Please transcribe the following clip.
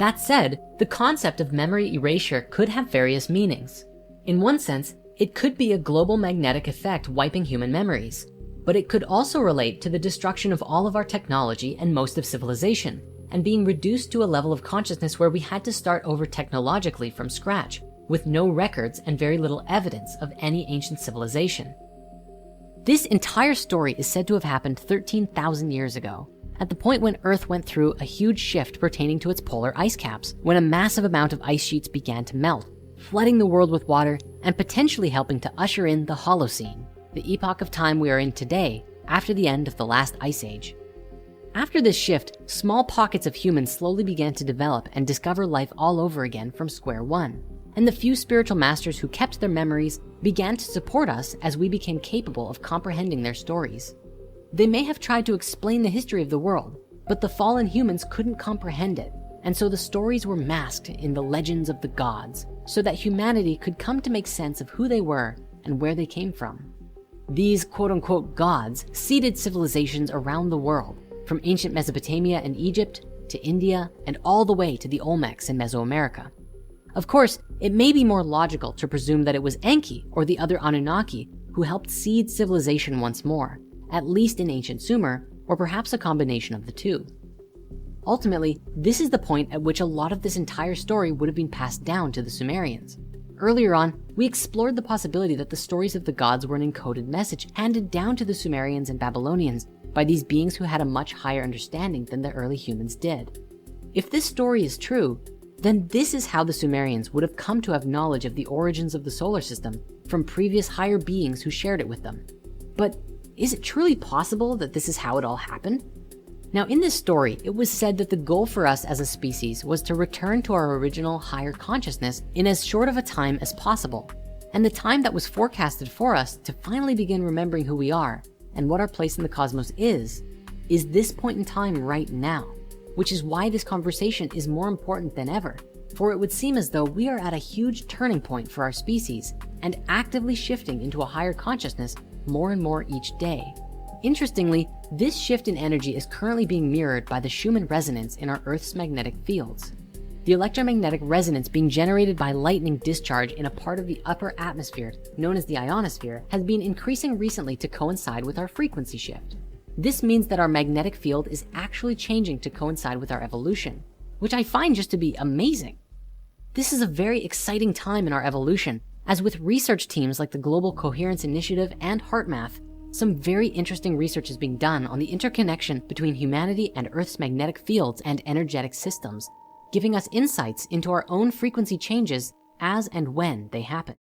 That said, the concept of memory erasure could have various meanings. In one sense, it could be a global magnetic effect wiping human memories, but it could also relate to the destruction of all of our technology and most of civilization, and being reduced to a level of consciousness where we had to start over technologically from scratch, with no records and very little evidence of any ancient civilization. This entire story is said to have happened 13,000 years ago, at the point when Earth went through a huge shift pertaining to its polar ice caps, when a massive amount of ice sheets began to melt, flooding the world with water and potentially helping to usher in the Holocene, the epoch of time we are in today after the end of the last ice age. After this shift, small pockets of humans slowly began to develop and discover life all over again from square one. And the few spiritual masters who kept their memories began to support us as we became capable of comprehending their stories. They may have tried to explain the history of the world, but the fallen humans couldn't comprehend it. And so the stories were masked in the legends of the gods so that humanity could come to make sense of who they were and where they came from. These quote unquote gods seeded civilizations around the world, from ancient Mesopotamia and Egypt to India and all the way to the Olmecs in Mesoamerica. Of course, it may be more logical to presume that it was Enki or the other Anunnaki who helped seed civilization once more, at least in ancient Sumer, or perhaps a combination of the two. Ultimately, this is the point at which a lot of this entire story would have been passed down to the Sumerians. Earlier on, we explored the possibility that the stories of the gods were an encoded message handed down to the Sumerians and Babylonians by these beings who had a much higher understanding than the early humans did. If this story is true, then this is how the Sumerians would have come to have knowledge of the origins of the solar system from previous higher beings who shared it with them. But is it truly possible that this is how it all happened? Now, in this story, it was said that the goal for us as a species was to return to our original higher consciousness in as short of a time as possible. And the time that was forecasted for us to finally begin remembering who we are and what our place in the cosmos is this point in time right now, which is why this conversation is more important than ever. For it would seem as though we are at a huge turning point for our species and actively shifting into a higher consciousness more and more each day. Interestingly, this shift in energy is currently being mirrored by the Schumann resonance in our Earth's magnetic fields. The electromagnetic resonance being generated by lightning discharge in a part of the upper atmosphere, known as the ionosphere, has been increasing recently to coincide with our frequency shift. This means that our magnetic field is actually changing to coincide with our evolution, which I find just to be amazing. This is a very exciting time in our evolution, as with research teams like the Global Coherence Initiative and HeartMath, some very interesting research is being done on the interconnection between humanity and Earth's magnetic fields and energetic systems, giving us insights into our own frequency changes as and when they happen.